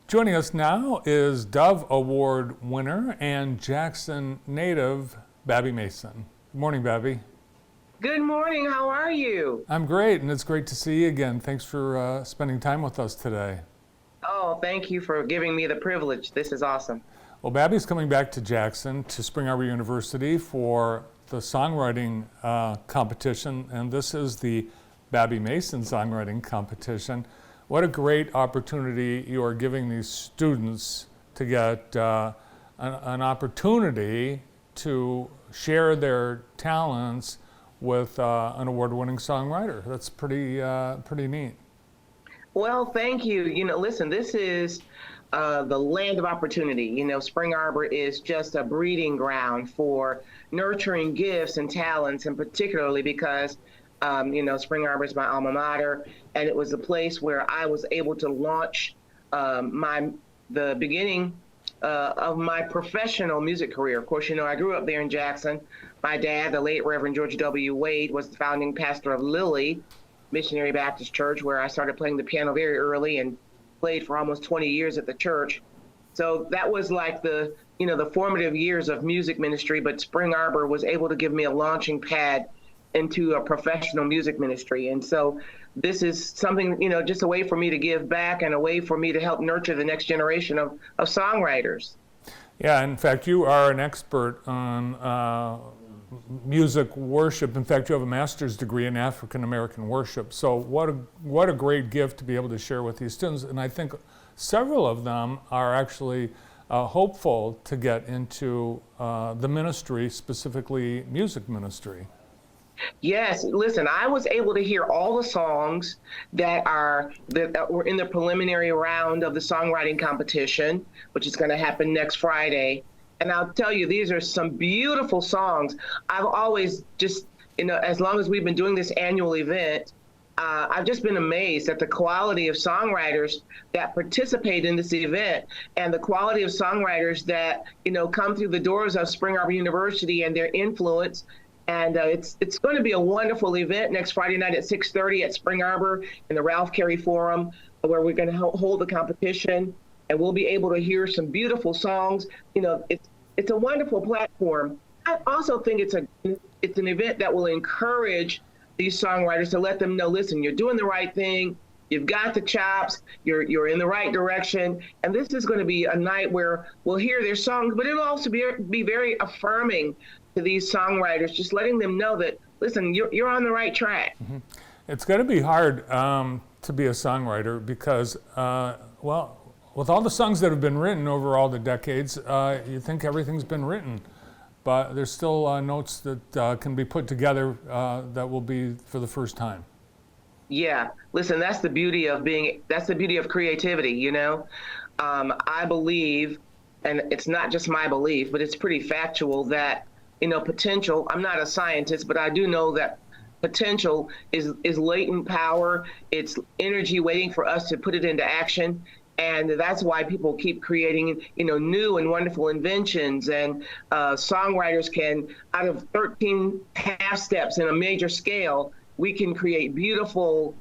Joining us now is Dove Award winner and Jackson native, Babbie Mason. Good morning, Babbie. Good morning. How are you? I'm great, and it's great to see you again. Thanks for spending time with us today. Oh, thank you for giving me the privilege. This is awesome. Well, Babbie's coming back to Jackson, to Spring Arbor University for the songwriting competition, and this is the Babbie Mason songwriting competition. What a great opportunity you are giving these students to get an opportunity to share their talents with an award-winning songwriter. That's pretty neat. Well, thank you. Listen, this is the land of opportunity. Spring Arbor is just a breeding ground for nurturing gifts and talents, and particularly because, Spring Arbor is my alma mater, and it was a place where I was able to launch the beginning of my professional music career. Of course, I grew up there in Jackson. My dad, the late Reverend George W. Wade, was the founding pastor of Lilly Missionary Baptist Church, where I started playing the piano very early and played for almost 20 years at the church. So that was like the formative years of music ministry, but Spring Arbor was able to give me a launching pad into a professional music ministry. And so this is something, just a way for me to give back and a way for me to help nurture the next generation of songwriters. Yeah, in fact, you are an expert on music worship. In fact, you have a master's degree in African American worship. So what a great gift to be able to share with these students. And I think several of them are actually hopeful to get into the ministry, specifically music ministry. Yes, listen, I was able to hear all the songs that were in the preliminary round of the songwriting competition, which is going to happen next Friday. And I'll tell you, these are some beautiful songs. I've always just, as long as we've been doing this annual event, I've just been amazed at the quality of songwriters that participate in this event and the quality of songwriters that, come through the doors of Spring Arbor University and their influence. And it's going to be a wonderful event next Friday night at 6:30 at Spring Arbor in the Ralph Carey Forum, where we're going to hold the competition, and we'll be able to hear some beautiful songs. It's a wonderful platform. I also think it's an event that will encourage these songwriters to let them know, listen, you're doing the right thing. You've got the chops, you're in the right direction. And this is going to be a night where we'll hear their songs, but it'll also be very affirming to these songwriters, just letting them know that, listen, you're on the right track. Mm-hmm. It's going to be hard to be a songwriter because, with all the songs that have been written over all the decades, you think everything's been written, but there's still notes that can be put together that will be for the first time. Yeah, listen, that's the beauty of creativity, I believe, and it's not just my belief, but it's pretty factual that, potential, I'm not a scientist, but I do know that potential is latent power. It's energy waiting for us to put it into action. And that's why people keep creating, new and wonderful inventions. And songwriters can, out of 13 half steps in a major scale, we can create beautiful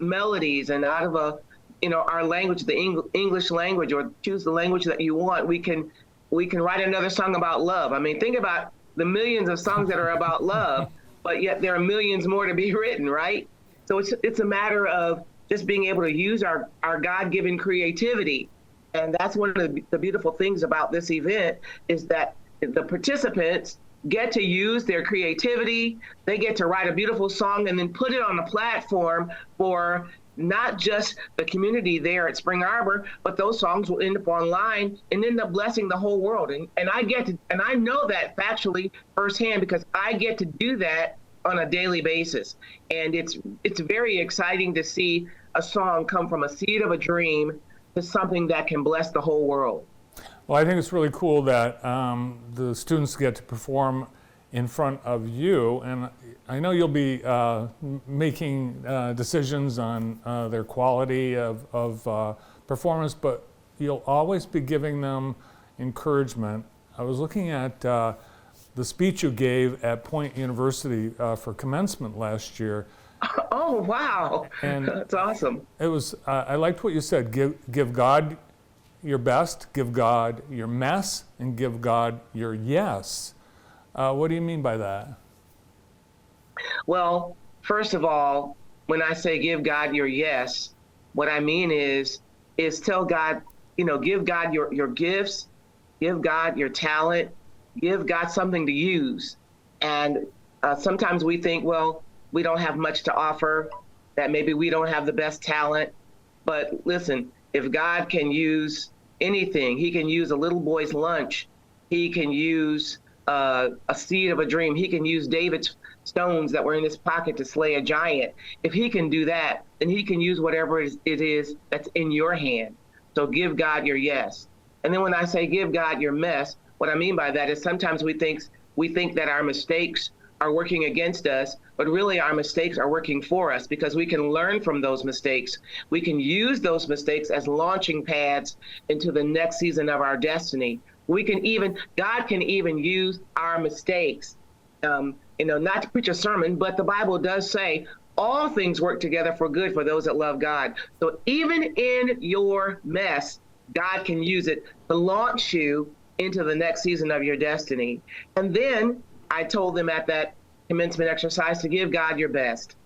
melodies. And out of our language, the English language, or choose the language that you want, we can write another song about love. I mean, think about the millions of songs that are about love, but yet there are millions more to be written, right? So it's a matter of just being able to use our God-given creativity. And that's one of the beautiful things about this event is that the participants get to use their creativity. They get to write a beautiful song and then put it on a platform for not just the community there at Spring Arbor, but those songs will end up online and end up blessing the whole world. And I know that factually firsthand because I get to do that on a daily basis. And it's very exciting to see a song come from a seed of a dream to something that can bless the whole world. Well, I think it's really cool that the students get to perform in front of you, and I know you'll be making decisions on their quality of performance, but you'll always be giving them encouragement. I was looking at the speech you gave at Point University for commencement last year. Oh, wow. And that's awesome. It was, I liked what you said, give God your best, give God your mess, and give God your yes. What do you mean by that? Well, first of all, when I say give God your yes, what I mean is tell God, give God your gifts, give God your talent, give God something to use. And sometimes we think, well, we don't have much to offer, that maybe we don't have the best talent. But listen, if God can use anything, he can use a little boy's lunch, he can use a seed of a dream, he can use David's stones that were in his pocket to slay a giant. If he can do that, then he can use whatever it is that's in your hand. So give God your yes. And then when I say give God your mess, what I mean by that is sometimes we think that our mistakes are working against us, but really our mistakes are working for us because we can learn from those mistakes. We can use those mistakes as launching pads into the next season of our destiny. God can even use our mistakes, not to preach a sermon, but the Bible does say all things work together for good for those that love God. So even in your mess, God can use it to launch you into the next season of your destiny. And then I told them at that commencement exercise to give God your best.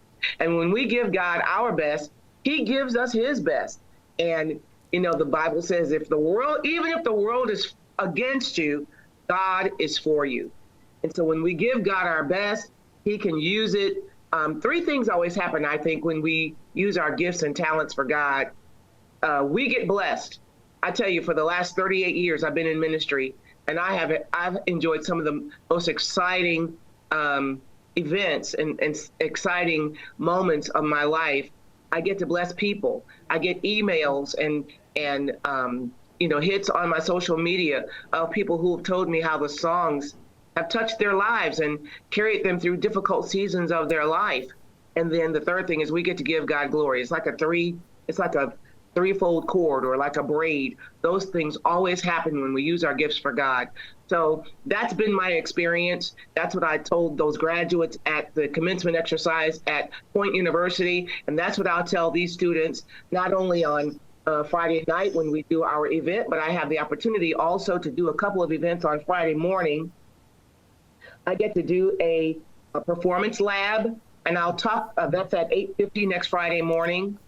And when we give God our best, he gives us his best. And, the Bible says even if the world is against you, God is for you. And so when we give God our best, he can use it. Three things always happen, I think, when we use our gifts and talents for God. We get blessed. I tell you, for the last 38 years, I've been in ministry, and I've enjoyed some of the most exciting events and exciting moments of my life. I get to bless people. I get emails and hits on my social media of people who have told me how the songs have touched their lives and carried them through difficult seasons of their life. And then the third thing is we get to give God glory. It's like a threefold cord or like a braid. Those things always happen when we use our gifts for God. So that's been my experience. That's what I told those graduates at the commencement exercise at Point University. And that's what I'll tell these students, not only on Friday night when we do our event, but I have the opportunity also to do a couple of events on Friday morning. I get to do a performance lab, and I'll talk, that's at 8:50 next Friday morning.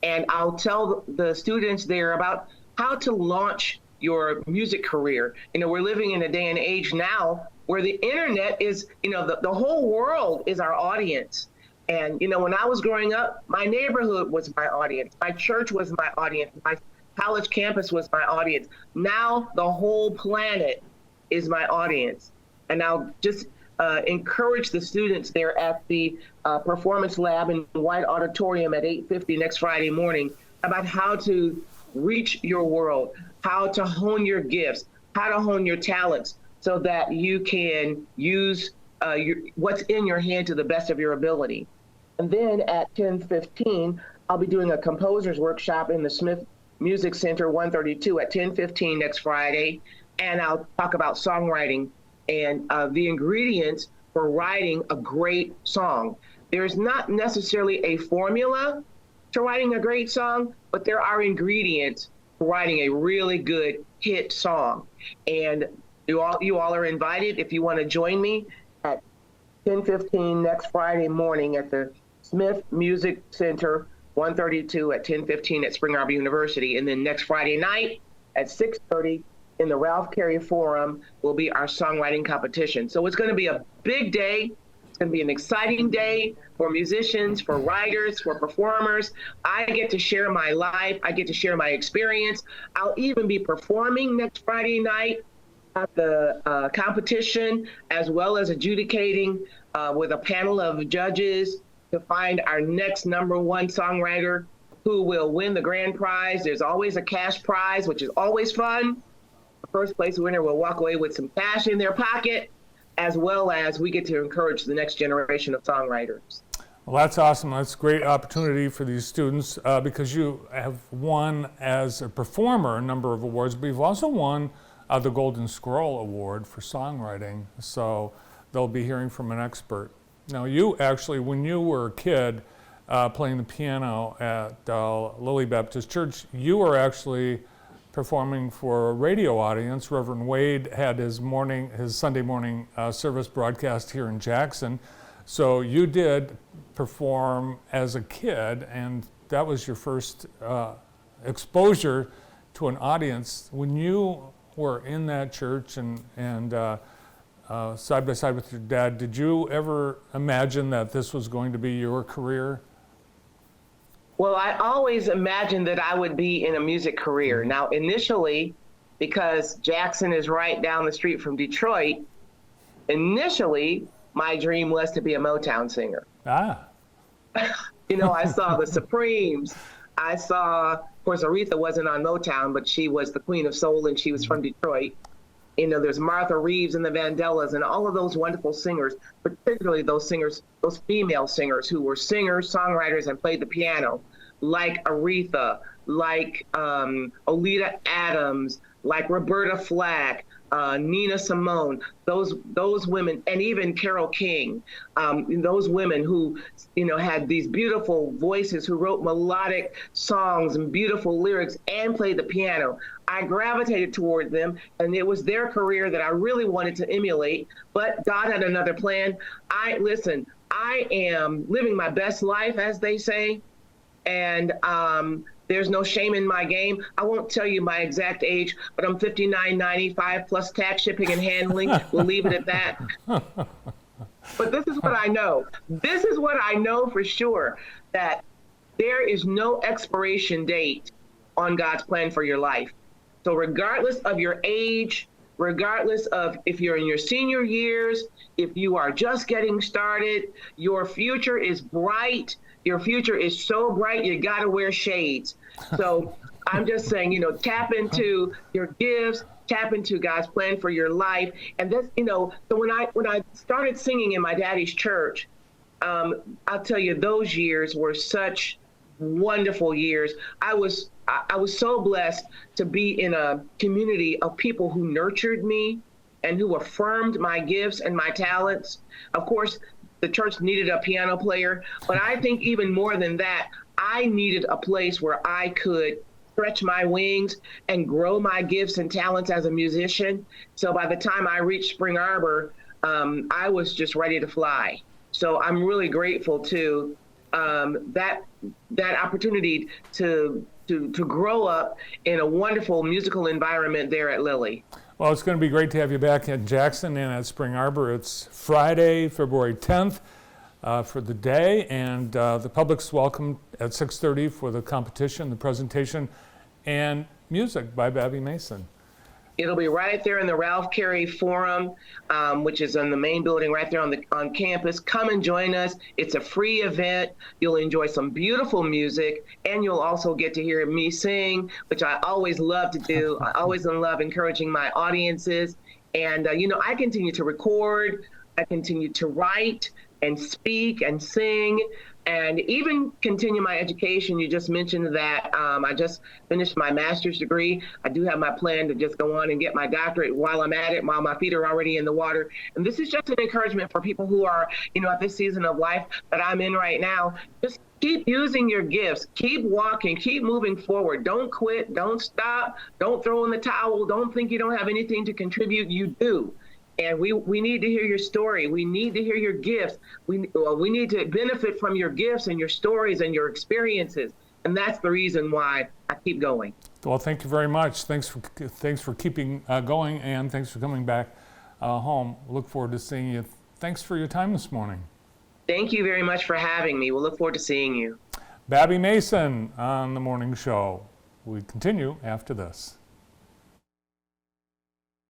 And I'll tell the students there about how to launch your music career. We're living in a day and age now where the internet is, the whole world is our audience. And, when I was growing up, my neighborhood was my audience. My church was my audience. My college campus was my audience. Now the whole planet is my audience. And I'll just encourage the students there at the performance lab in the White Auditorium at 8:50 next Friday morning about how to reach your world, how to hone your gifts, how to hone your talents so that you can use what's in your hand to the best of your ability. And then at 10:15, I'll be doing a composer's workshop in the Smith Music Center 132 at 10:15 next Friday. And I'll talk about songwriting and the ingredients for writing a great song. There's not necessarily a formula to writing a great song, but there are ingredients for writing a really good hit song. And you all are invited if you want to join me at 10:15 next Friday morning at the Smith Music Center 132 at 10:15 at Spring Arbor University. And then next Friday night at 6:30 in the Ralph Carey Forum will be our songwriting competition. So it's going to be a big day. It's going to be an exciting day for musicians, for writers, for performers. I get to share my life. I get to share my experience. I'll even be performing next Friday night at the competition, as well as adjudicating with a panel of judges to find our next #1 songwriter who will win the grand prize. There's always a cash prize, which is always fun. The first place winner will walk away with some cash in their pocket, as well as we get to encourage the next generation of songwriters. Well, that's awesome. That's a great opportunity for these students because you have won as a performer a number of awards, but you've also won the Golden Scroll Award for songwriting. So they'll be hearing from an expert. Now, you actually, when you were a kid playing the piano at Lily Baptist Church, you were actually performing for a radio audience. Reverend Wade had his Sunday morning service broadcast here in Jackson. So you did perform as a kid, and that was your first exposure to an audience. When you were in that church and side by side with your dad, did you ever imagine that this was going to be your career? Well, I always imagined that I would be in a music career. Now, initially, because Jackson is right down the street from Detroit, initially, my dream was to be a Motown singer. Ah. You know, I saw the Supremes. I saw, of course, Aretha wasn't on Motown, but she was the queen of soul, and she was from Detroit. You know, there's Martha Reeves and the Vandellas and all of those wonderful singers, particularly those singers, those female singers who were singers, songwriters, and played the piano, like Aretha, like Oleta Adams, like Roberta Flack, Nina Simone, those women, and even Carole King, those women who, you know, had these beautiful voices, who wrote melodic songs and beautiful lyrics and played the piano. I gravitated toward them, and it was their career that I really wanted to emulate, but God had another plan. I am living my best life, as they say, and there's no shame in my game. I won't tell you my exact age, but I'm 59.95 plus tax, shipping, and handling. We'll leave it at that. But this is what I know. This is what I know for sure, that there is no expiration date on God's plan for your life. So regardless of your age, regardless of if you're in your senior years, if you are just getting started, your future is bright. Your future is so bright, you gotta wear shades. So I'm just saying, you know, tap into your gifts, tap into God's plan for your life. And that's, you know, so when I started singing in my daddy's church, I'll tell you, those years were such wonderful years. I was so blessed to be in a community of people who nurtured me and who affirmed my gifts and my talents. Of course, the church needed a piano player, but I think even more than that, I needed a place where I could stretch my wings and grow my gifts and talents as a musician. So by the time I reached Spring Arbor, I was just ready to fly. So I'm really grateful to that opportunity to grow up in a wonderful musical environment there at Lilly. Well, it's going to be great to have you back in Jackson and at Spring Arbor. It's Friday, February 10th for the day, and the public's welcome at 6:30 for the competition, the presentation, and music by Babbie Mason. It'll be right there in the Ralph Carey Forum, which is in the main building right there on campus. Come and join us. It's a free event. You'll enjoy some beautiful music, and you'll also get to hear me sing, which I always love to do. I always love encouraging my audiences. And, you know, I continue to record. I continue to write and speak and sing, and even continue my education. You just mentioned that I just finished my master's degree. I do have my plan to just go on and get my doctorate while I'm at it, while my feet are already in the water. And this is just an encouragement for people who are, you know, at this season of life that I'm in right now. Just keep using your gifts, keep walking, keep moving forward. Don't quit, don't stop, don't throw in the towel, don't think you don't have anything to contribute. You do. And we need to hear your story. We need to hear your gifts. We need to benefit from your gifts and your stories and your experiences. And that's the reason why I keep going. Well, thank you very much. Thanks for keeping going, and thanks for coming back home. Look forward to seeing you. Thanks for your time this morning. Thank you very much for having me. We'll look forward to seeing you. Babbie Mason on The Morning Show. We continue after this.